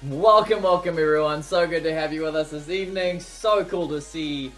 Welcome everyone. So good to have you with us this evening. So cool to see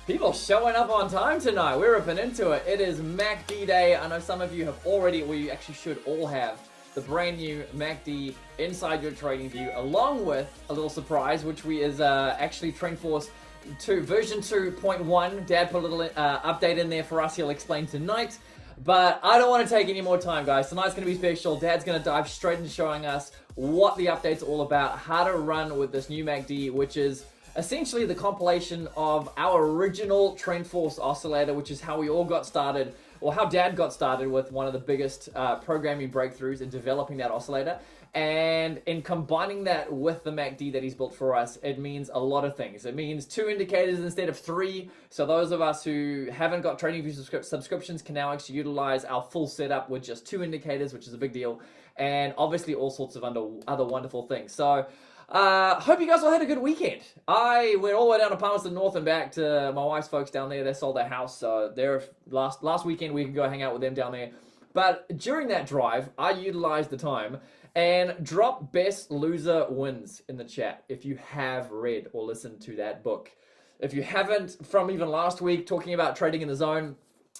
people showing up on time tonight. We're ripping into it. It is MACD day. I know some of you have already, well, you actually should all have the brand new MACD inside your trading view, along with a little surprise, which is actually TrendForce 2 version 2.1. Dad put a little update in there for us. He'll explain tonight. But I don't want to take any more time, guys. Tonight's going to be special. Dad's going to dive straight into showing us what the update's all about, how to run with this new MACD, which is essentially the compilation of our original TrendForce oscillator, which is how we all got started, or how Dad got started with one of the biggest programming breakthroughs in developing that oscillator. And in combining that with the MACD that he's built for us, it means a lot of things. It means 2 indicators instead of 3. So those of us who haven't got TradingView subscriptions can now actually utilize our full setup with just 2 indicators, which is a big deal. And obviously all sorts of other wonderful things. So hope you guys all had a good weekend. I went all the way down to Palmerston North and back to my wife's folks down there. They sold their house, so they're last weekend we could go hang out with them down there. But during that drive, I utilized the time and drop best loser wins in the chat if you have read or listened to that book. If you haven't, from even last week talking about trading in the zone,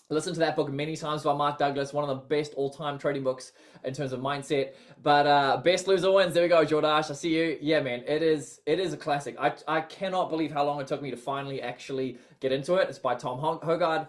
listen to that book many times by Mark Douglas, one of the best all-time trading books in terms of mindset. But best loser wins. There we go, Jordash. I see you. Yeah, man, it is a classic. I cannot believe how long it took me to finally actually get into it. It's by Tom Hogard.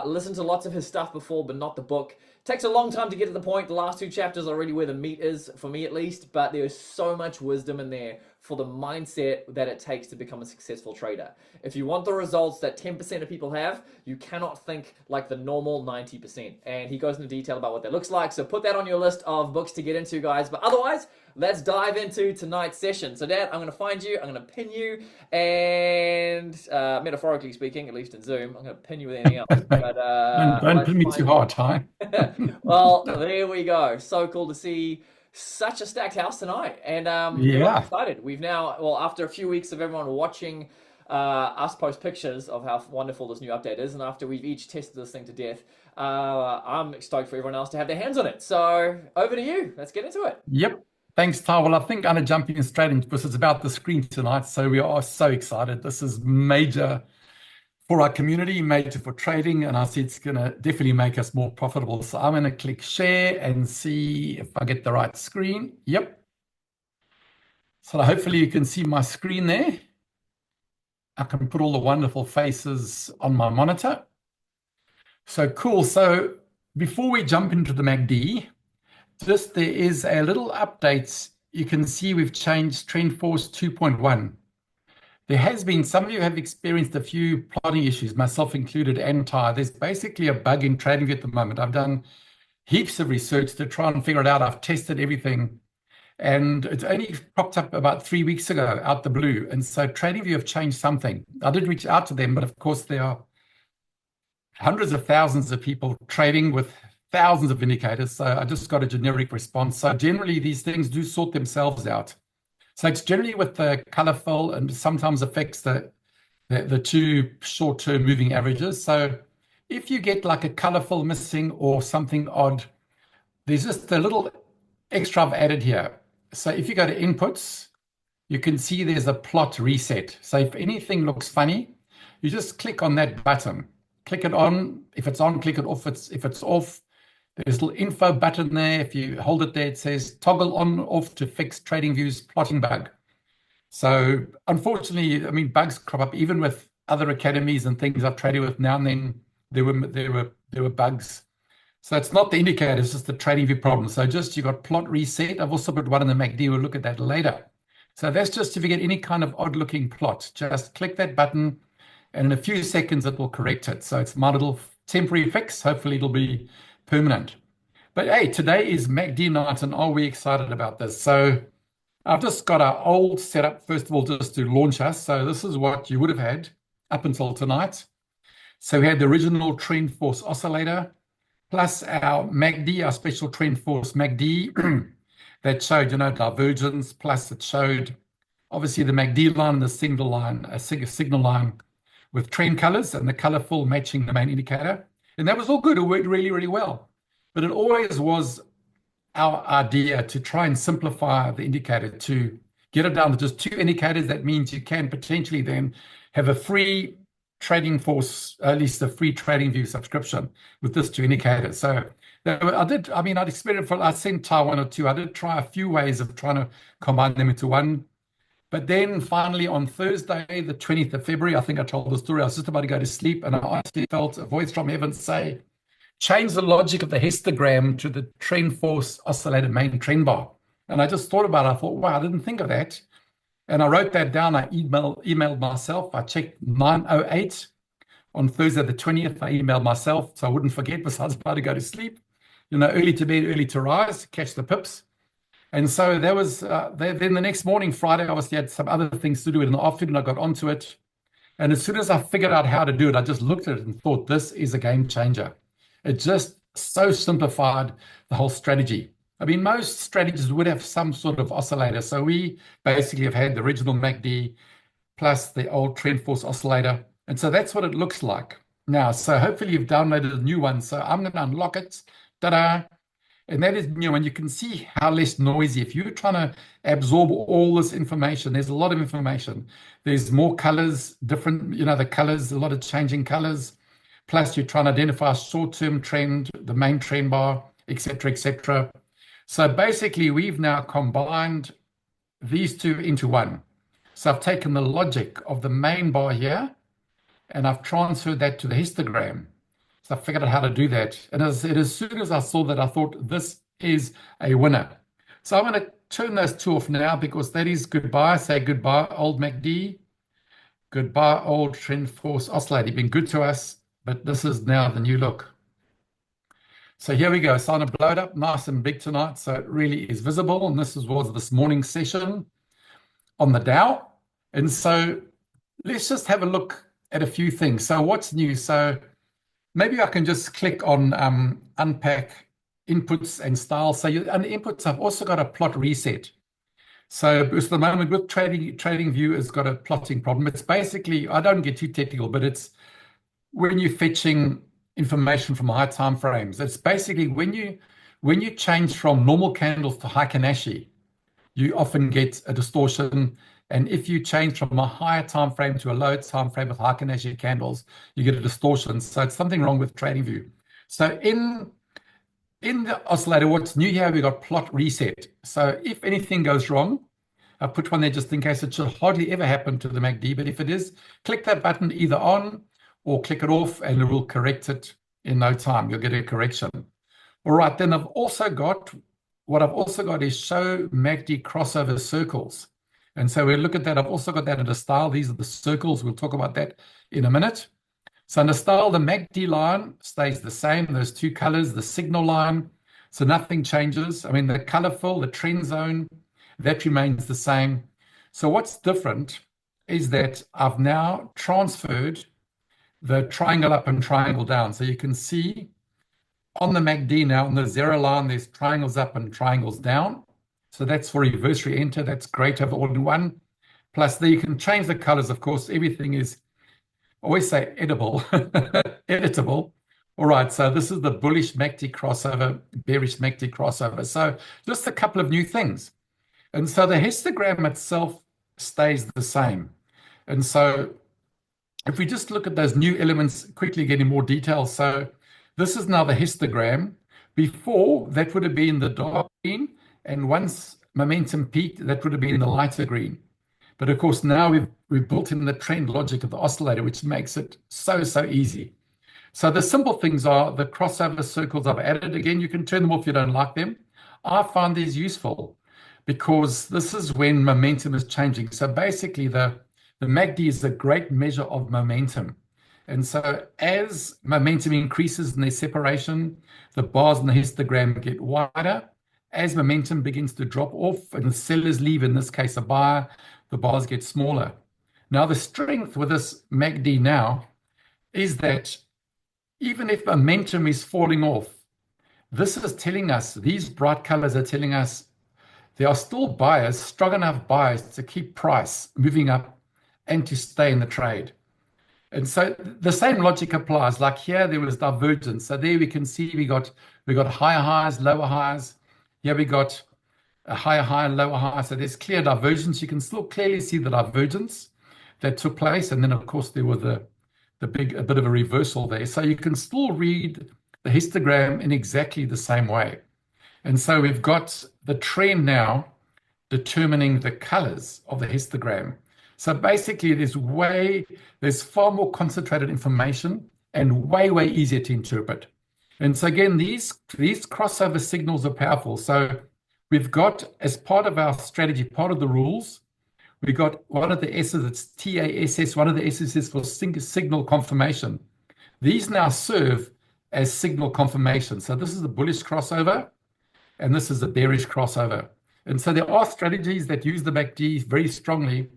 Listened to lots of his stuff before, but not the book. Takes a long time to get to the point. The last 2 chapters are already where the meat is, for me at least, but there's so much wisdom in there for the mindset that it takes to become a successful trader. If you want the results that 10% of people have, you cannot think like the normal 90%. And he goes into detail about what that looks like. So put that on your list of books to get into, guys. But otherwise, let's dive into tonight's session. So Dad, I'm going to find you, I'm going to pin you, and metaphorically speaking, at least in Zoom, I'm going to pin you with anything else. But Don't put me too hard, Ty. well, there we go. So cool to see such a stacked house tonight. And we're Yeah, excited. We've now, well, after a few weeks of everyone watching us post pictures of how wonderful this new update is, and after we've each tested this thing to death, I'm stoked for everyone else to have their hands on it. So over to you. Let's get into it. yep. Thanks, Ty. Well, I think I'm going to jump in straight in because it's about the screen tonight. So we are so excited. This is major for our community, major for trading, and I see it's going to definitely make us more profitable. So I'm going to click share and see if I get the right screen. Yep. So hopefully you can see my screen there. I can put all the wonderful faces on my monitor. So cool. So before we jump into the MACD, just there is a little update. You can see we've changed TrendForce 2.1. There has been, some of you have experienced a few plotting issues, myself included, and Ty. There's basically a bug in TradingView at the moment. I've done heaps of research to try and figure it out. I've tested everything, and it only popped up about 3 weeks ago out the blue. And so TradingView have changed something. I did reach out to them, but of course there are hundreds of thousands of people trading with thousands of indicators. So I just got a generic response. So generally these things do sort themselves out. So it's generally with the color fill and sometimes affects the 2 short-term moving averages. So if you get like a color fill missing or something odd, there's just a little extra I've added here. So if you go to inputs, you can see there's a plot reset. So if anything looks funny, you just click on that button. Click it on. If it's on, click it off. If it's off, there's a little info button there. If you hold it there, it says toggle on off to fix TradingView's plotting bug. So unfortunately, I mean, bugs crop up even with other academies and things I've traded with now and then. There were bugs. So it's not the indicator, it's just the TradingView problem. So just you got plot reset. I've also put one in the MACD. We'll look at that later. So that's just if you get any kind of odd looking plot, just click that button and in a few seconds it will correct it. So it's my little temporary fix. Hopefully it'll be permanent. But hey, today is MACD night and are we excited about this? So I've just got our old setup, first of all, just to launch us. So this is what you would have had up until tonight. So we had the original TrendForce oscillator, plus our MACD, our special TrendForce MACD that showed, divergence, plus it showed obviously the MACD line and the signal line, a signal line with trend colors and the colorful matching the main indicator. And that was all good. It worked really, really well. But it always was our idea to try and simplify the indicator to get it down to just 2 indicators. That means you can potentially then have a free trading force, at least a free trading view subscription with this 2 indicators. So I'd experimented I sent Ty one or two. I did try a few ways of trying to combine them into one. But then finally on Thursday, the 20th of February, I think I told the story, I was just about to go to sleep and I actually felt a voice from heaven say, change the logic of the histogram to the trend force oscillator main trend bar. And I just thought about it. I thought, wow, I didn't think of that. And I wrote that down. I emailed myself. I checked 9:08 on Thursday the 20th. I emailed myself so I wouldn't forget because I was about to go to sleep. Early to bed, early to rise, catch the pips. And so that was then the next morning, Friday, obviously had some other things to do. In the afternoon, I got onto it. And as soon as I figured out how to do it, I just looked at it and thought, this is a game changer. It just so simplified the whole strategy. I mean, most strategies would have some sort of oscillator. So we basically have had the original MACD plus the old trend force oscillator. And so that's what it looks like now. So hopefully you've downloaded a new one. So I'm going to unlock it. Ta-da! And that is new, and you can see how less noisy. If you're trying to absorb all this information, there's a lot of information. There's more colors, different, the colors, a lot of changing colors. Plus, you're trying to identify short-term trend, the main trend bar, etc., etc. So basically, we've now combined these two into one. So I've taken the logic of the main bar here, and I've transferred that to the histogram. So I figured out how to do that. And as soon as I saw that, I thought this is a winner. So I'm going to turn those two off now because that is goodbye. Say goodbye, old MACD. Goodbye, old trend force oscillator. You've been good to us, but this is now the new look. So here we go. So I'm going to blow it up nice and big tonight. So it really is visible. And this was this morning's session on the Dow. And so let's just have a look at a few things. So what's new? So maybe I can just click on unpack inputs and style. So under inputs, I've also got a plot reset. So because at the moment with TradingView has got a plotting problem. It's basically, I don't get too technical, but it's when you're fetching information from high time frames. It's basically when you change from normal candles to Heikin-Ashi, you often get a distortion. And if you change from a higher time frame to a lower time frame with Heikin-Ashi candles, you get a distortion. So it's something wrong with TradingView. So in the oscillator, what's new here, we got plot reset. So if anything goes wrong, I put one there just in case. It should hardly ever happen to the MACD, but if it is, click that button either on or click it off and it will correct it in no time. You'll get a correction. All right, then what I've also got is show MACD crossover circles. And so we'll look at that. I've also got that in a style. These are the circles. We'll talk about that in a minute. So in the style, the MACD line stays the same. Those two colors, the signal line. So nothing changes. I mean, the color fill, the trend zone, that remains the same. So what's different is that I've now transferred the triangle up and triangle down. So you can see on the MACD now, on the zero line, there's triangles up and triangles down. So that's for reverse re-enter. That's great to have all in one. Plus, there you can change the colors. Of course, everything is, I always say edible, editable. All right, so this is the bullish MACD crossover, bearish MACD crossover. So just a couple of new things. And so the histogram itself stays the same. And so if we just look at those new elements, quickly get in more detail. So this is now the histogram. Before, that would have been the dark green. And once momentum peaked, that would have been the lighter green. But of course, now we've built in the trend logic of the oscillator, which makes it so easy. So the simple things are the crossover circles I've added. Again, you can turn them off if you don't like them. I find these useful because this is when momentum is changing. So basically, the MACD is a great measure of momentum. And so as momentum increases in their separation, the bars in the histogram get wider. As momentum begins to drop off and the sellers leave, in this case a buyer, the bars get smaller. Now the strength with this MACD now is that even if momentum is falling off, this is telling us, these bright colors are telling us there are still buyers, strong enough buyers to keep price moving up and to stay in the trade. And so the same logic applies. Like here, there was divergence. So there we can see we got higher highs, lower highs. Here we got a higher high, lower high. So there's clear divergence. You can still clearly see the divergence that took place. And then, of course, there were a bit of a reversal there. So you can still read the histogram in exactly the same way. And so we've got the trend now determining the colors of the histogram. So basically, there's far more concentrated information and way easier to interpret. And so again, these crossover signals are powerful. So we've got, as part of our strategy, part of the rules, we got one of the S's, it's TASS, one of the S's is for signal confirmation. These now serve as signal confirmation. So this is a bullish crossover, and this is a bearish crossover. And so there are strategies that use the MACD very strongly.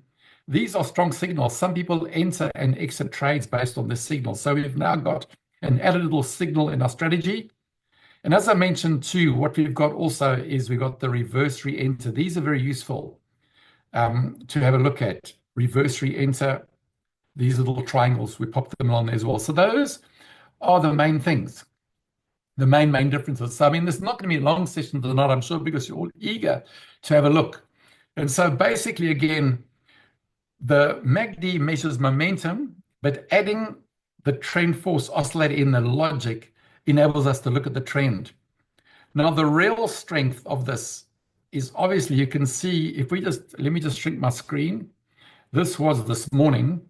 These are strong signals. Some people enter and exit trades based on this signal. So we've now got an added little signal in our strategy. And as I mentioned too, what we've got also is we've got the reverse re-enter. These are very useful to have a look at. Reverse re-enter, these little triangles, we pop them along as well. So those are the main things, the main differences. So I mean, there's not going to be a long session tonight, I'm sure, because you're all eager to have a look. And so basically, again, the MACD measures momentum, but adding the trend force oscillator in the logic enables us to look at the trend. Now, the real strength of this is obviously, you can see, if we let me just shrink my screen. This was this morning,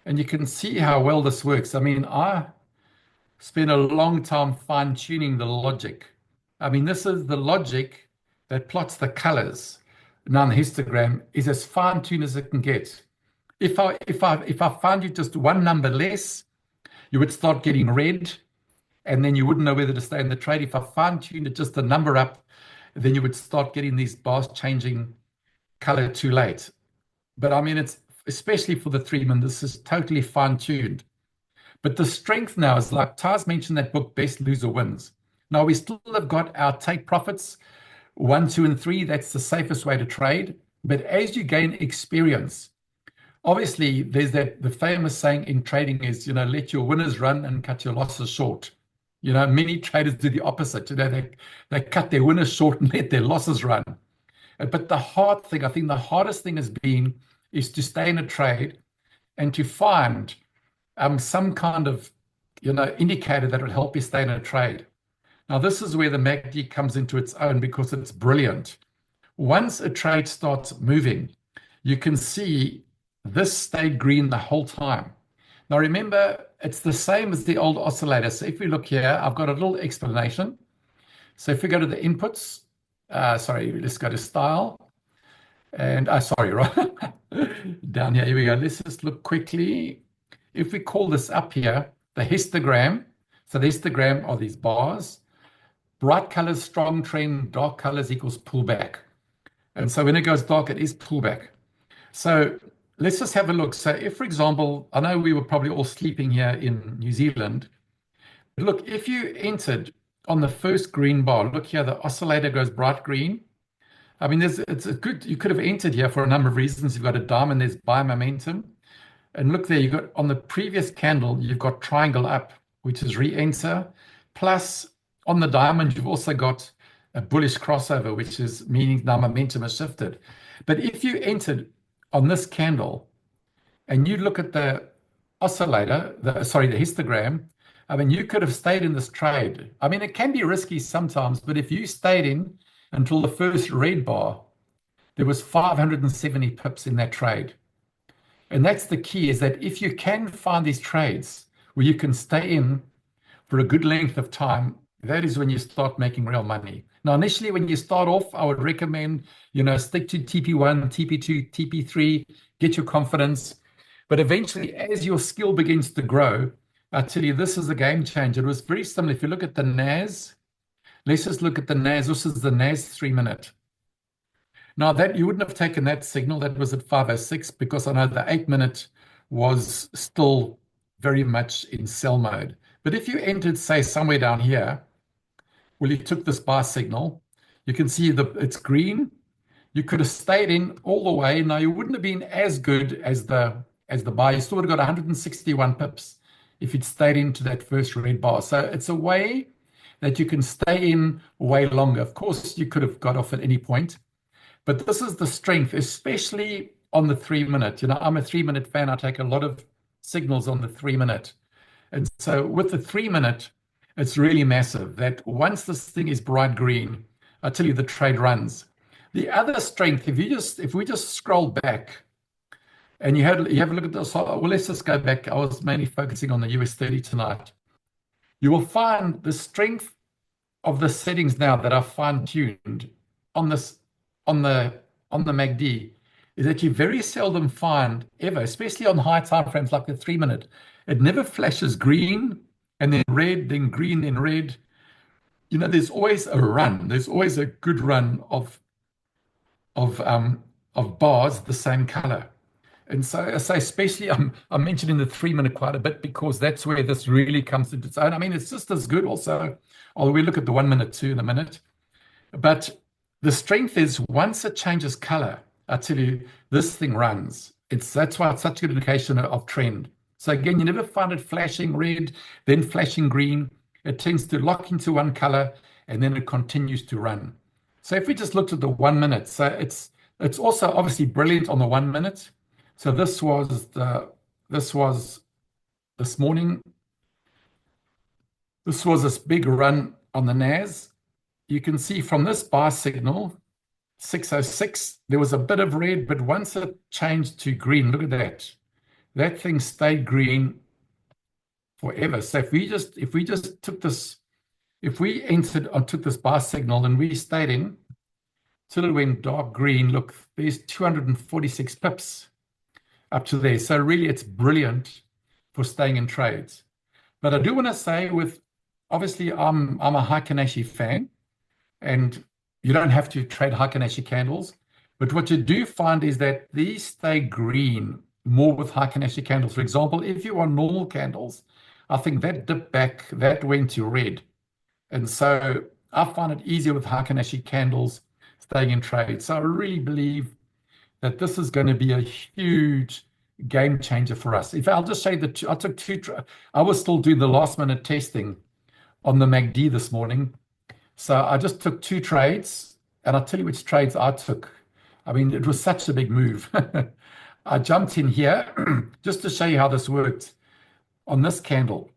and you can see how well this works. I mean, I spent a long time fine tuning the logic. I mean, this is the logic that plots the colors. Now, the histogram is as fine tuned as it can get. If I found you just one number less, you would start getting red, and then you wouldn't know whether to stay in the trade. If I fine tuned it just a number up, then you would start getting these bars changing color too late. But I mean, it's especially for the 3-minute, this is totally fine tuned. But the strength now is, like Taz mentioned, that book, Best Loser Wins. Now, we still have got our take profits, 1, 2, and 3. That's the safest way to trade. But as you gain experience, obviously, there's the famous saying in trading is, let your winners run and cut your losses short. Many traders do the opposite. They cut their winners short and let their losses run. But the hard thing, I think the hardest thing is to stay in a trade and to find some kind of indicator that will help you stay in a trade. Now, this is where the MACD comes into its own, because it's brilliant. Once a trade starts moving, you can see this stayed green the whole time. Now, remember, it's the same as the old oscillator. So if we look here, I've got a little explanation. So if we go to the inputs, let's go to style. And right down here we go. Let's just look quickly. If we call this up here, the histogram. So the histogram are these bars. Bright colors, strong trend, dark colors equals pullback. And so when it goes dark, it is pullback. So let's just have a look. So if, for example, I know we were probably all sleeping here in New Zealand. But look, if you entered on the first green bar, look here, the oscillator goes bright green. I mean, you could have entered here for a number of reasons. You've got a diamond, there's buy momentum. And look there, you've got on the previous candle, you've got triangle up, which is re-enter. Plus on the diamond, you've also got a bullish crossover, which is meaning now momentum has shifted. But if you entered on this candle and you look at the oscillator, the histogram, I mean, you could have stayed in this trade. I mean, it can be risky sometimes, but if you stayed in until the first red bar, there was 570 pips in that trade. And that's the key, is that if you can find these trades where you can stay in for a good length of time, that is when you start making real money. Now, initially, when you start off, I would recommend, stick to TP1, TP2, TP3, get your confidence. But eventually, as your skill begins to grow, I tell you, this is a game changer. It was very similar. If you look at the NAS, let's just look at the NAS. This is the NAS 3-minute. Now, that you wouldn't have taken that signal. That was at 506, because I know the 8-minute was still very much in sell mode. But if you entered, say, somewhere down here, well, you took this buy signal, you can see it's green. You could have stayed in all the way. Now, you wouldn't have been as good as the buy. You still would have got 161 pips if you'd stayed into that first red bar. So it's a way that you can stay in way longer. Of course, you could have got off at any point, but this is the strength, especially on the 3 minute. You know, I'm a 3 minute fan. I take a lot of signals on the 3 minute. And so with the 3 minute, it's really massive that once this thing is bright green, I tell you, the trade runs. The other strength, if we just scroll back and you have a look at this, well, let's just go back. I was mainly focusing on the US 30 tonight. You will find the strength of the settings now that are fine-tuned on this, on the MACD, is that you very seldom find ever, especially on high time frames like the 3 minute, it never flashes green and then red, then green, then red. You know, there's always a run. There's always a good run of bars the same color. And so I say, especially I'm mentioning the 3 minute quite a bit because that's where this really comes into its own. I mean, it's just as good also, although we look at the 1 minute too in a minute. But the strength is once it changes color, I tell you, this thing runs. That's why it's such a good indication of trend. So again, you never find it flashing red, then flashing green. It tends to lock into one color and then it continues to run. So if we just looked at the 1 minute, so it's also obviously brilliant on the 1 minute. So this was this morning. This was this big run on the NAS. You can see from this buy signal, 606, there was a bit of red, but once it changed to green, look at that. That thing stayed green forever. So if we just took this, if we entered or took this buy signal and we stayed in till it went dark green, look, there's 246 pips up to there. So really it's brilliant for staying in trades. But I do want to say obviously I'm a Heikin-Ashi fan, and you don't have to trade Heikin-Ashi candles. But what you do find is that these stay green more with Heikin-Ashi candles. For example, if you want normal candles, I think that dip back, that went to red. And so I find it easier with Heikin-Ashi candles staying in trade. So I really believe that this is going to be a huge game changer for us. If I'll just say that I took I was still doing the last minute testing on the MACD this morning. So I just took 2 trades, and I'll tell you which trades I took. I mean, it was such a big move. I jumped in here just to show you how this worked on this candle.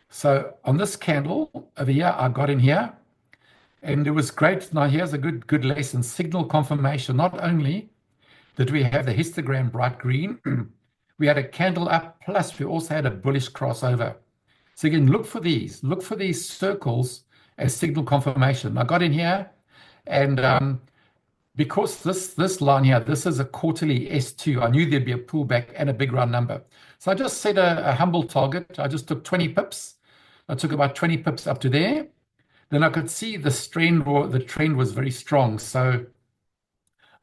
So on this candle over here, I got in here, and it was great. Now here's a good lesson. Signal confirmation. Not only did we have the histogram bright green, we had a candle up, plus we also had a bullish crossover. So again, look for these circles as signal confirmation. I got in here, and because this line here, this is a quarterly S2, I knew there'd be a pullback and a big round number. So I just set a humble target. I just took 20 pips. I took about 20 pips up to there. Then I could see the trend was very strong. So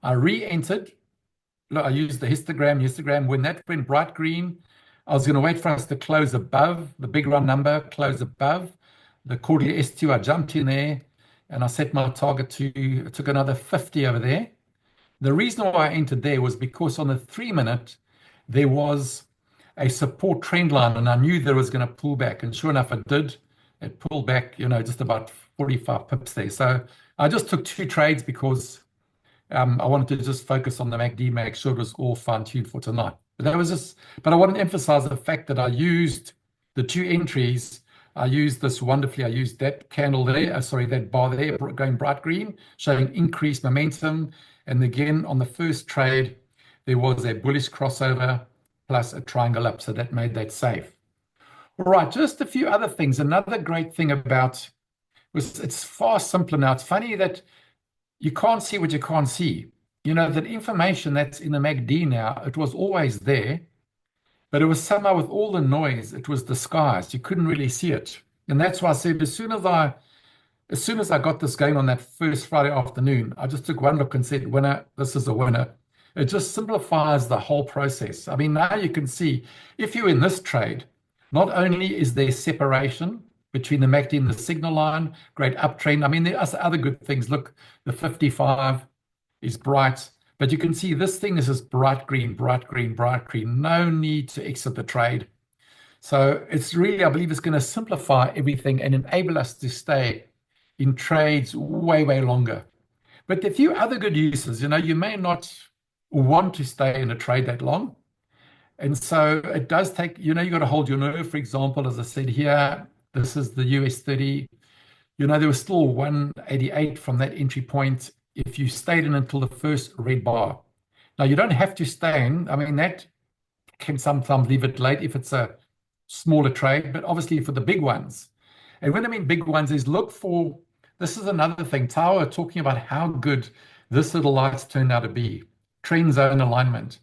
I re-entered. Look, I used the histogram. When that went bright green, I was going to wait for us to close above the big round number, close above the quarterly S2. I jumped in there and I set my target to, took another 50 over there. The reason why I entered there was because on the 3 minute, there was a support trend line and I knew there was going to pull back. And sure enough, it did. It pulled back, just about 45 pips there. So I just took 2 trades because I wanted to just focus on the MACD, make sure it was all fine-tuned for tonight. But I want to emphasize the fact that I used the 2 entries. I used this wonderfully. I used that candle there, that bar there, going bright green, showing increased momentum. And again, on the first trade, there was a bullish crossover plus a triangle up. So that made that safe. All right, just a few other things. Another great thing about it's far simpler now. It's funny that you can't see what you can't see. That information that's in the MACD now, it was always there, but it was somehow with all the noise, it was disguised. You couldn't really see it. And that's why I said, as soon as I got this going on that first Friday afternoon, I just took one look and said, winner, this is a winner. It just simplifies the whole process. I mean, now you can see, if you're in this trade, not only is there separation between the MACD and the signal line, great uptrend. I mean, there are other good things. Look, the 55 is bright, but you can see this thing is just bright green, bright green, bright green. No need to exit the trade. So it's really, I believe it's going to simplify everything and enable us to stay in trades way, way longer. But a few other good uses, you may not want to stay in a trade that long. And so it does take, you got to hold your nerve. For example, as I said here, this is the US 30. There was still 188 from that entry point if you stayed in until the first red bar. Now, you don't have to stay in. I mean, that can sometimes leave it late if it's a smaller trade, but obviously for the big ones. And when I mean big ones is look for, this is another thing, Tower talking about how good this little light's turned out to be. Trend zone alignment.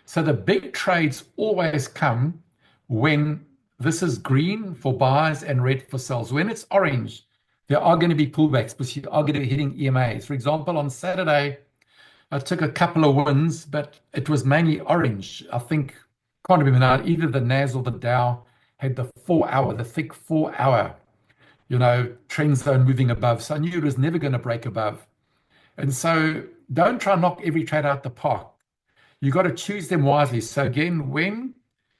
So the big trades always come when this is green for buys and red for sells. When it's orange, there are going to be pullbacks because you are going to be hitting EMAs. For example, on Saturday, I took a couple of wins, but it was mainly orange. I think, can't remember now, either the NAS or the Dow had the thick 4 hour, trend zone moving above. So I knew it was never going to break above. And so don't try and knock every trade out the park. You got to choose them wisely. So again,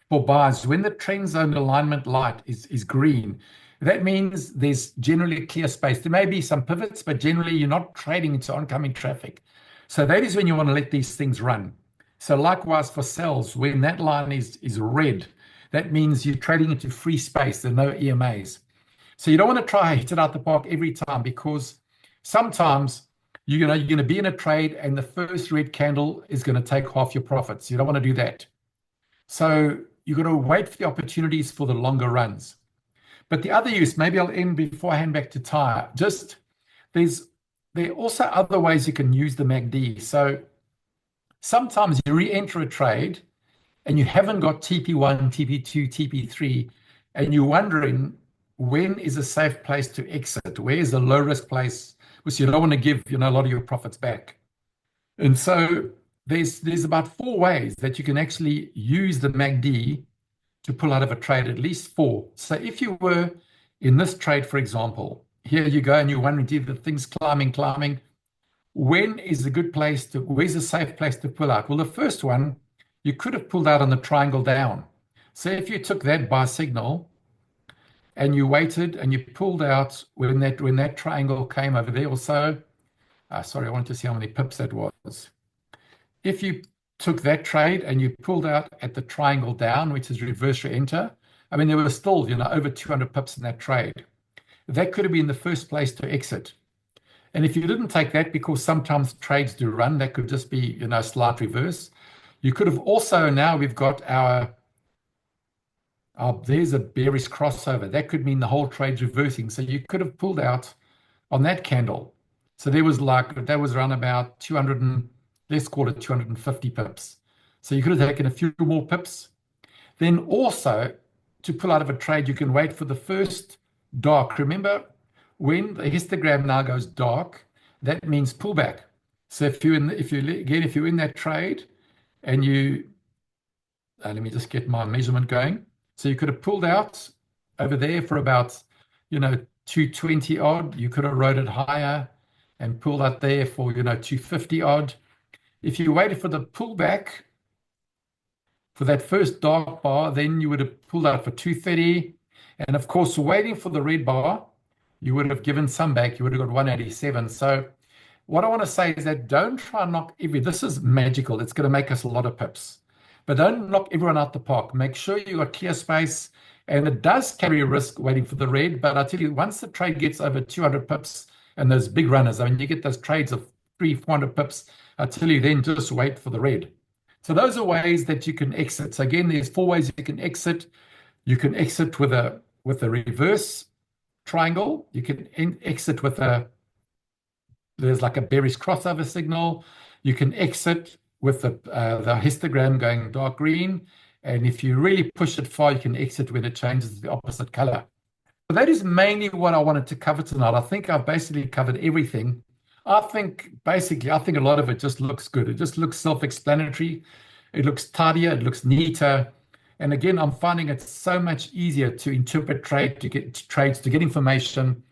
for buyers, when the trend zone alignment light is green, that means there's generally a clear space. There may be some pivots, but generally you're not trading into oncoming traffic. So that is when you want to let these things run. So likewise for sells, when that line is red, that means you're trading into free space. There are no EMAs. So you don't want to try hit it out the park every time because sometimes you're going to be in a trade and the first red candle is going to take half your profits. You don't want to do that. So you've got to wait for the opportunities for the longer runs. But the other use, maybe I'll end before I hand back to Ty, there are also other ways you can use the MACD. So sometimes you re-enter a trade and you haven't got TP1, TP2, TP3, and you're wondering when is a safe place to exit? Where is a low risk place? Because you don't want to give a lot of your profits back. And so there's about 4 ways that you can actually use the MACD to pull out of a trade, at least 4. So if you were in this trade, for example, here you go and you're wondering, do the things climbing, when is a good place where's a safe place to pull out? Well, the first one, you could have pulled out on the triangle down. So if you took that buy signal and you waited and you pulled out when that triangle came over there, or so, sorry, I wanted to see how many pips that was. If you took that trade and you pulled out at the triangle down, which is reverse re-enter, I mean, there were still, over 200 pips in that trade. That could have been the first place to exit. And if you didn't take that, because sometimes trades do run, that could just be, slight reverse. You could have also, now we've got there's a bearish crossover. That could mean the whole trade's reversing. So you could have pulled out on that candle. So that was around about 200 let's call it 250 pips. So you could have taken a few more pips. Then also to pull out of a trade, you can wait for the first dark. Remember, when the histogram now goes dark, that means pullback. So if you're in that trade and let me just get my measurement going. So you could have pulled out over there for about, 220 odd. You could have rode it higher and pulled out there for, 250 odd. If you waited for the pullback for that first dark bar, then you would have pulled out for 230. And of course, waiting for the red bar, you would have given some back. You would have got 187. So what I want to say is that don't try and knock this is magical. It's going to make us a lot of pips. But don't knock everyone out the park. Make sure you got clear space. And it does carry a risk waiting for the red. But I tell you, once the trade gets over 200 pips and those big runners, I mean, you get those trades of 300-400 pips, I tell you, then just wait for the red. So those are ways that you can exit. So again, there's 4 ways you can exit. You can exit with a reverse triangle. You can exit with there's like a bearish crossover signal. You can exit with the histogram going dark green. And if you really push it far, you can exit when it changes the opposite color. So that is mainly what I wanted to cover tonight. I think I've basically covered everything. I think a lot of it just looks good. It just looks self-explanatory. It looks tidier. It looks neater. And again, I'm finding it so much easier to interpret trades, to get information.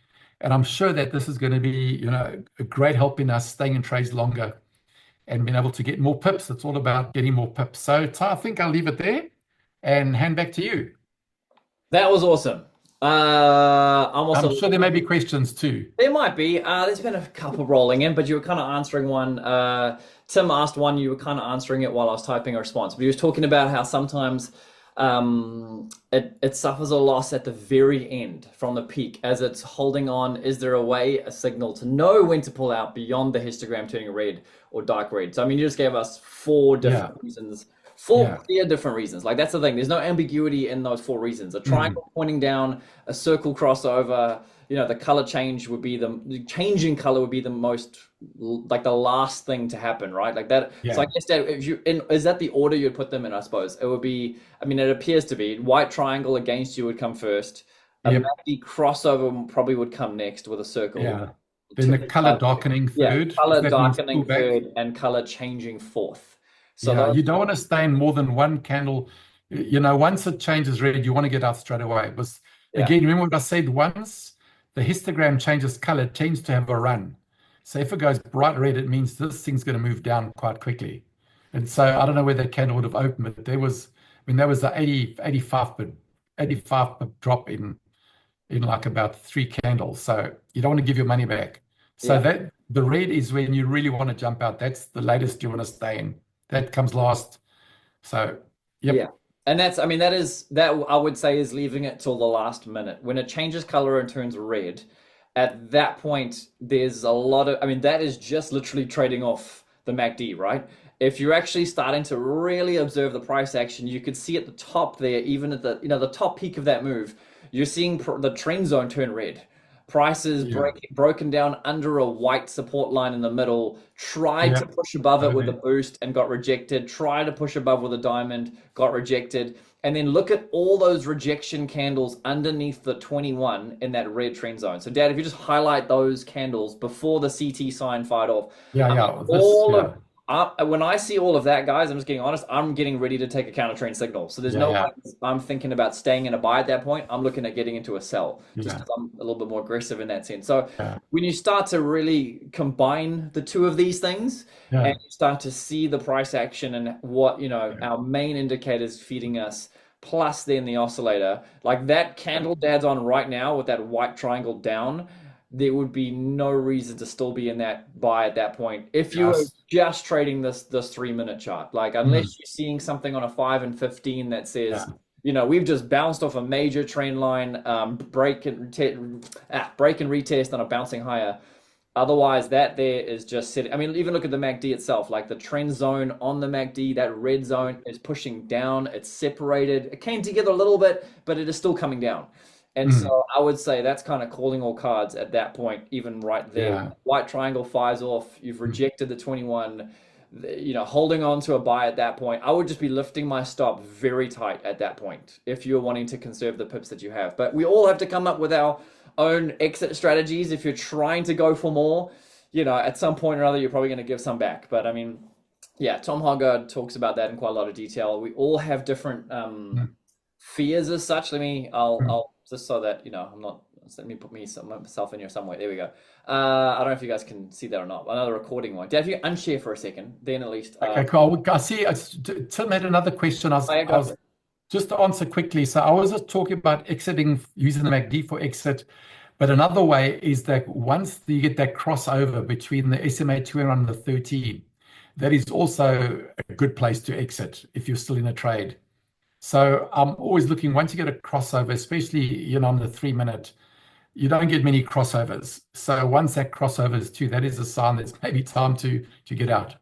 And I'm sure that this is going to be, a great help in us staying in trades longer and being able to get more pips. It's all about getting more pips. So I think I'll leave it there and hand back to you. That was awesome. I'm I'm also sure there may be questions too. There might be. There's been a couple rolling in, but you were kind of answering one. Tim asked one, you were kind of answering it while I was typing a response. But he was talking about how sometimes it suffers a loss at the very end from the peak as it's holding on. Is there a way, a signal to know when to pull out beyond the histogram turning red or dark red? So, I mean, you just gave us four Yeah, different reasons, four yeah. clear different reasons. Like, that's the thing. There's no ambiguity in those four reasons. A Mm. triangle pointing down, a circle crossover, the color change would be the changing color would be the most like the last thing to happen, right? Like that. So I Yeah. guess that if is that the order you'd put them in? I suppose it would be. I mean, it appears to be white triangle against you would come first. A Yep. MACD crossover probably would come next with a circle. Yeah. Then the color darkening Yeah, third, if color that means darkening pullback. third and color changing fourth. So Yeah, those, you don't want to stay in more than one candle. Once it changes red, you want to get out straight away. Because yeah, again, remember what I said, once the histogram changes color, it tends to have a run. So if it goes bright red, it means this thing's going to move down quite quickly. And so I don't know where that candle would have opened, but there was the 85 pip drop in like about three candles. So you don't want to give your money back. So yeah. that the red is when you really want to jump out. That's the latest you want to stay in. That comes last. So, Yeah. yep. And that's, I mean, that I would say is leaving it till the last minute. When it changes color and turns red, at that point, there's a lot of, I mean, that is just literally trading off the MACD, right? If you're actually starting to really observe the price action, you could see at the top there, even at the top peak of that move, you're seeing the trend zone turn red. Prices Yeah. broken down under a white support line in the middle, tried to Yeah. push above it Over with a there. boost and got rejected, tried to push above with a diamond, got rejected. And then look at all those rejection candles underneath the 21 in that red trend zone. So, Dad, if you just highlight those candles before the CT sign fired off, Yeah. I mean, Yeah. This, yeah. when I see all of that, guys, I'm just getting honest. I'm getting ready to take a counter trend signal. So there's Yeah. no Yeah. way I'm thinking about staying in a buy at that point. I'm looking at getting into a sell just Yeah. because I'm a little bit more aggressive in that sense. So Yeah. when you start to really combine the two of these things and Yeah. you start to see the price action and what, our main indicators feeding us, plus then the oscillator, like that candle Dad's on right now with that white triangle down, there would be no reason to still be in that buy at that point if you were Yes. just trading this 3 minute chart. Like Mm. unless you're seeing something on a 5 and 15 that says, Yeah. we've just bounced off a major trend line, break and retest on a bouncing higher. Otherwise, that there is just sitting. I mean, even look at the MACD itself. Like the trend zone on the MACD, that red zone is pushing down. It's separated. It came together a little bit, but it is still coming down. And Mm. so I would say that's kind of calling all cards at that point, even right there. Yeah. White triangle fires off. You've Mm. rejected the 21, holding on to a buy at that point. I would just be lifting my stop very tight at that point if you're wanting to conserve the pips that you have. But we all have to come up with our own exit strategies. If you're trying to go for more, at some point or other, you're probably going to give some back. But I mean, yeah, Tom Hoggard talks about that in quite a lot of detail. We all have different Mm. fears as such. Mm. I'll just so that I'm not. Let me put myself in here somewhere. There we go. I don't know if you guys can see that or not. Another recording one. Dad, if you unshare for a second, then at least. Okay, cool. I see. Tim had another question. Oh, yeah, I go for was it. just to answer quickly. So I was just talking about exiting using the MACD for exit. But another way is that once you get that crossover between the SMA 200 and the 13, that is also a good place to exit if you're still in a trade. So I'm always looking, once you get a crossover, especially, on the 3 minute, you don't get many crossovers. So once that crossover is two, that is a sign that it's maybe time to get out.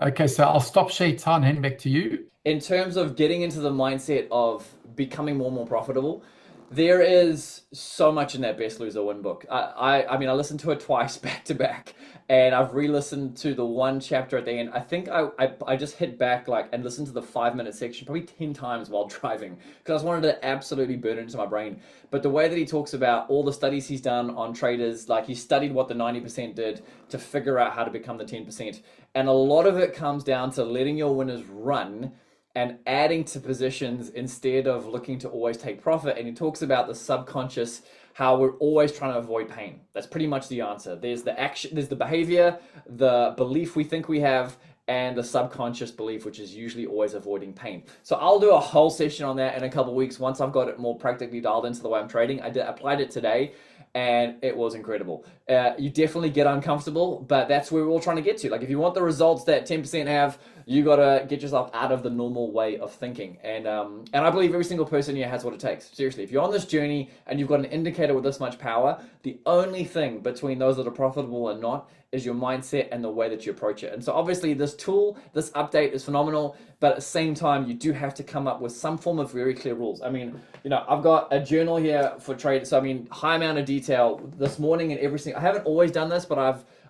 Okay, so I'll stop share time, hand back to you. In terms of getting into the mindset of becoming more and more profitable, there is so much in that Best Loser Win book. I mean, I listened to it twice back to back, and I've re-listened to the one chapter at the end. I think I just hit back and listened to the 5 minute section probably 10 times while driving because I just wanted to absolutely burn it into my brain. But the way that he talks about all the studies he's done on traders, like he studied what the 90% did to figure out how to become the 10%. And a lot of it comes down to letting your winners run and adding to positions instead of looking to always take profit. And he talks about the subconscious, how we're always trying to avoid pain. That's pretty much the answer. There's the action, there's the behavior, the belief we think we have, and the subconscious belief, which is usually always avoiding pain. So I'll do a whole session on that in a couple of weeks once I've got it more practically dialed into the way I'm trading. Applied it today, and it was incredible. You definitely get uncomfortable, but that's where we're all trying to get to. Like if you want the results that 10% have, you got to get yourself out of the normal way of thinking. And I believe every single person here has what it takes. Seriously, if you're on this journey and you've got an indicator with this much power, the only thing between those that are profitable and not is your mindset and the way that you approach it. And so obviously this tool, this update is phenomenal, but at the same time, you do have to come up with some form of very clear rules. I mean, I've got a journal here for trade. So I mean, high amount of detail this morning and every single, I haven't always done this, but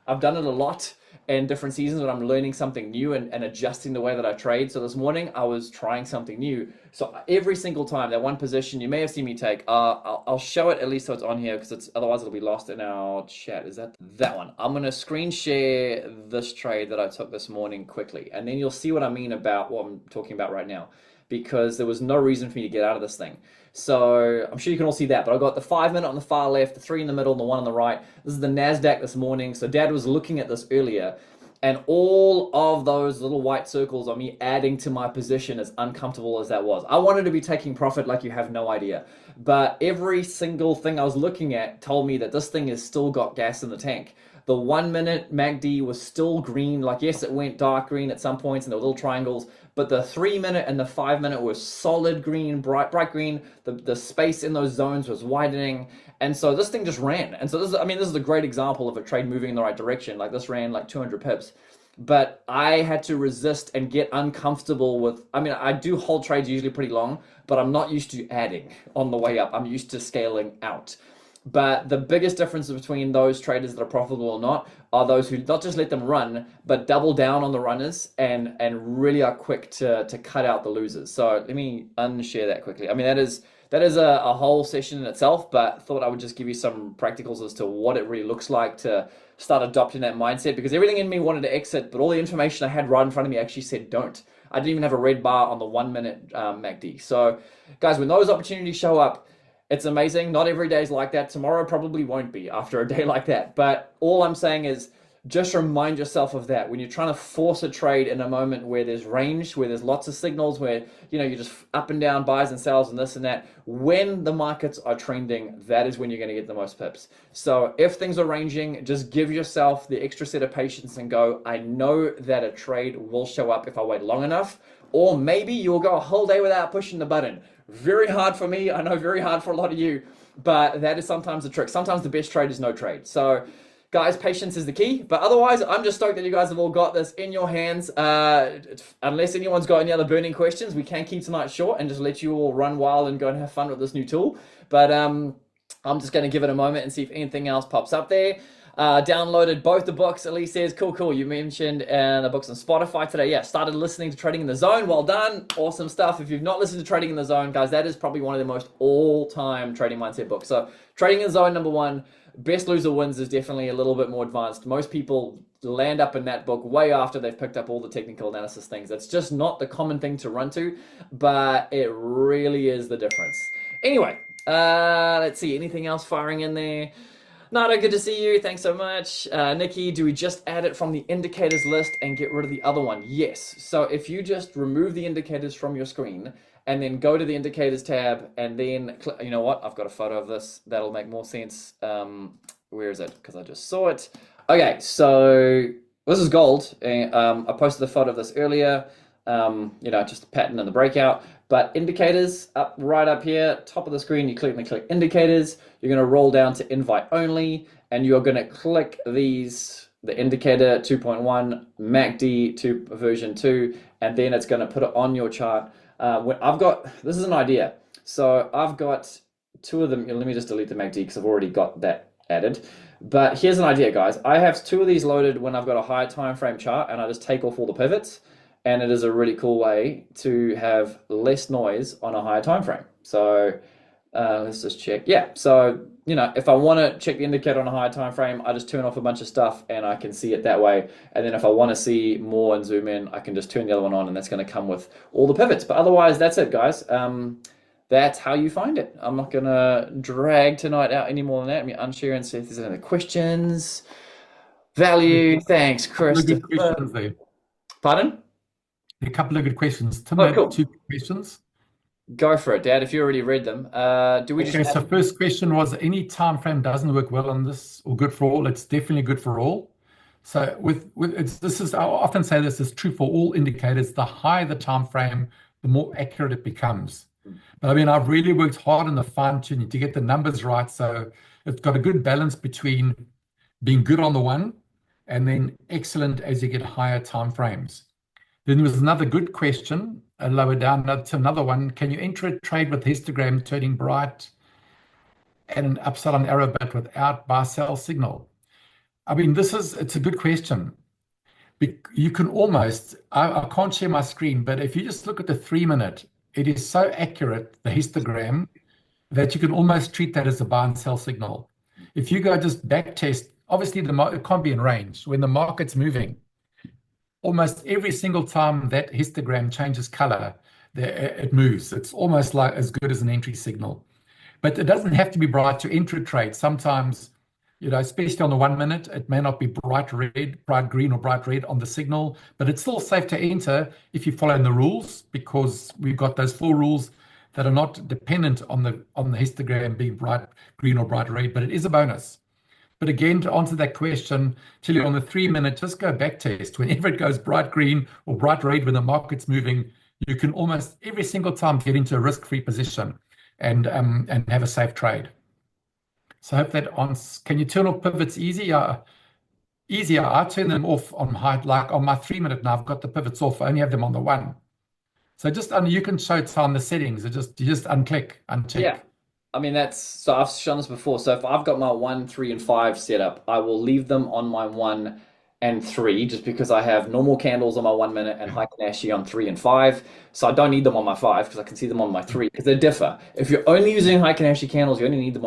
I've done it a lot in different seasons when I'm learning something new and adjusting the way that I trade. So this morning I was trying something new. So every single time that one position you may have seen me take, I'll show it at least so it's on here because otherwise it'll be lost in our chat. Is that one? I'm gonna screen share this trade that I took this morning quickly, and then you'll see what I mean about what I'm talking about right now, because there was no reason for me to get out of this thing. So I'm sure you can all see that, but I've got the 5 minute on the far left, the 3 in the middle, and the 1 on the right. This is the NASDAQ this morning. So Dad was looking at this earlier, and all of those little white circles are me adding to my position, as uncomfortable as that was. I wanted to be taking profit like you have no idea. But every single thing I was looking at told me that this thing has still got gas in the tank. The 1 minute MACD was still green. Like, yes, it went dark green at some points and there were little triangles, but the 3 minute and the 5 minute were solid green, bright green. The space in those zones was widening. And so this thing just ran. And so this is a great example of a trade moving in the right direction. Like this ran like 200 pips. But I had to resist and get uncomfortable with, I do hold trades usually pretty long, but I'm not used to adding on the way up. I'm used to scaling out. But the biggest difference between those traders that are profitable or not are those who not just let them run, but double down on the runners and really are quick to cut out the losers. So let me unshare that quickly. That is a whole session in itself, but thought I would just give you some practicals as to what it really looks like to start adopting that mindset, because everything in me wanted to exit, but all the information I had right in front of me actually said don't. I didn't even have a red bar on the 1 minute MACD. So guys, when those opportunities show up, it's amazing. Not every day is like that. Tomorrow probably won't be after a day like that. But all I'm saying is just remind yourself of that. When you're trying to force a trade in a moment where there's range, where there's lots of signals, where you're just up and down buys and sells and this and that, when the markets are trending, that is when you're going to get the most pips. So if things are ranging, just give yourself the extra set of patience and go, I know that a trade will show up if I wait long enough. Or maybe you'll go a whole day without pushing the button. Very hard for me. I know very hard for a lot of you, but that is sometimes the trick. Sometimes the best trade is no trade. So guys, patience is the key. But otherwise, I'm just stoked that you guys have all got this in your hands. Unless anyone's got any other burning questions, we can keep tonight short and just let you all run wild and go and have fun with this new tool. But I'm just going to give it a moment and see if anything else pops up there. Downloaded both the books. Elise says, cool. You mentioned the books on Spotify today. Yeah, started listening to Trading in the Zone. Well done. Awesome stuff. If you've not listened to Trading in the Zone, guys, that is probably one of the most all-time trading mindset books. So Trading in the Zone, #1. Best Loser Wins is definitely a little bit more advanced. Most people land up in that book way after they've picked up all the technical analysis things. It's just not the common thing to run to, but it really is the difference. Anyway, let's see. Anything else firing in there? Nada, good to see you. Thanks so much. Nikki, do we just add it from the indicators list and get rid of the other one? Yes. So if you just remove the indicators from your screen and then go to the indicators tab and then, you know what? I've got a photo of this. That'll make more sense. Where is it? Because I just saw it. Okay, so this is gold. I posted the photo of this earlier. Just a pattern in the breakout. But indicators, right up here, top of the screen, you click indicators. You're going to roll down to invite only, and you're going to click these, the indicator 2.1, MACD version 2, and then it's going to put it on your chart. This is an idea. So I've got 2 of them. Let me just delete the MACD because I've already got that added. But here's an idea, guys. I have 2 of these loaded when I've got a higher time frame chart, and I just take off all the pivots. And it is a really cool way to have less noise on a higher time frame. So let's just check. Yeah, so if I want to check the indicator on a higher time frame, I just turn off a bunch of stuff and I can see it that way. And then if I want to see more and zoom in, I can just turn the other one on, and that's going to come with all the pivots. But otherwise, that's it, guys. That's how you find it. I'm not going to drag tonight out any more than that. Let me unshare and see if there's any questions. Value, thanks, Chris. Good questions there. Pardon? A couple of good questions. Tim Oh, had cool. 2 questions. Go for it, Dad, if you already read them. Do we just Okay, so first question was, any time frame doesn't work well on this or good for all? It's definitely good for all. So I often say this is true for all indicators. The higher the time frame, the more accurate it becomes. But I mean, I've really worked hard on the fine tuning to get the numbers right. So it's got a good balance between being good on the one and then excellent as you get higher time frames. Then there was another good question lower down to another one. Can you enter a trade with histogram turning bright and an upside on arrow but without buy sell signal? I mean, it's a good question. You can almost, I can't share my screen, but if you just look at the 3-minute, it is so accurate, the histogram, that you can almost treat that as a buy and sell signal. If you go just back test, obviously it can't be in range. When the market's moving, almost every single time that histogram changes color, it moves. It's almost like as good as an entry signal. But it doesn't have to be bright to enter a trade. Sometimes, especially on the 1-minute, it may not be bright red, bright green, or bright red on the signal, but it's still safe to enter if you follow the rules, because we've got those 4 rules that are not dependent on the histogram being bright green or bright red, but it is a bonus. But again, to answer that question, tell you on the 3-minute, just go back test. Whenever it goes bright green or bright red when the market's moving, you can almost every single time get into a risk-free position and have a safe trade. So I hope that answers. Can you turn off pivots easier? I turn them off on like on my 3-minute now. I've got the pivots off. I only have them on the 1. So you can show it on the settings. You just uncheck. Yeah. I mean, so I've shown this before. So if I've got my 1, 3, and 5 set up, I will leave them on my 1 and 3 just because I have normal candles on my 1-minute and Heiken Ashi on 3 and 5. So I don't need them on my 5 because I can see them on my 3 because they differ. If you're only using Heiken Ashi candles, you only need them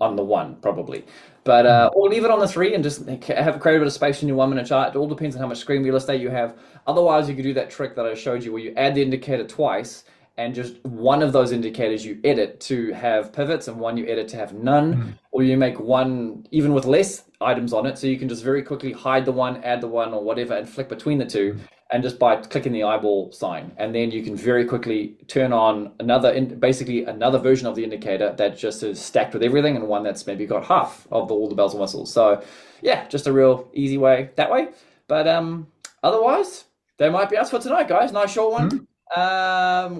on the 1 probably. But or leave it on the 3 and just have create a bit of space in your 1-minute chart. It all depends on how much screen real estate you have. Otherwise, you could do that trick that I showed you where you add the indicator twice and just one of those indicators you edit to have pivots and one you edit to have none, or you make one even with less items on it, so you can just very quickly hide the one, add the one, or whatever, and flick between the 2, and just by clicking the eyeball sign, and then you can very quickly turn on basically another version of the indicator that just is stacked with everything, and one that's maybe got half of all the bells and whistles. So yeah, just a real easy way that way. But otherwise, that might be us for tonight, guys. Nice short one.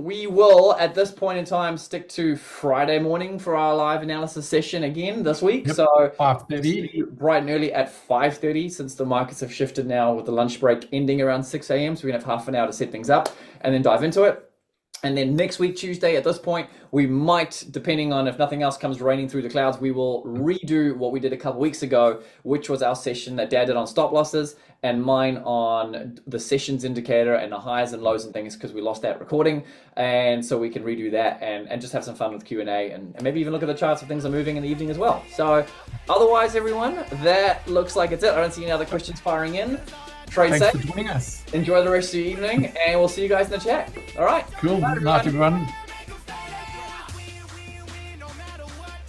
We will at this point in time stick to Friday morning for our live analysis session again this week. Yep. So 5:30, bright and early at 5:30, since the markets have shifted now with the lunch break ending around 6 a.m. So we're gonna have half an hour to set things up and then dive into it. And then next week, Tuesday, at this point, we might, depending on if nothing else comes raining through the clouds, we will redo what we did a couple weeks ago, which was our session that Dad did on stop losses and mine on the sessions indicator and the highs and lows and things, because we lost that recording. And so we can redo that and just have some fun with Q&A and maybe even look at the charts if things are moving in the evening as well. So otherwise, everyone, that looks like it's it. I don't see any other questions firing in. Trade Thanks safe. for joining us. Enjoy the rest of your evening, and we'll see you guys in the chat. All right. Cool. Night, everyone.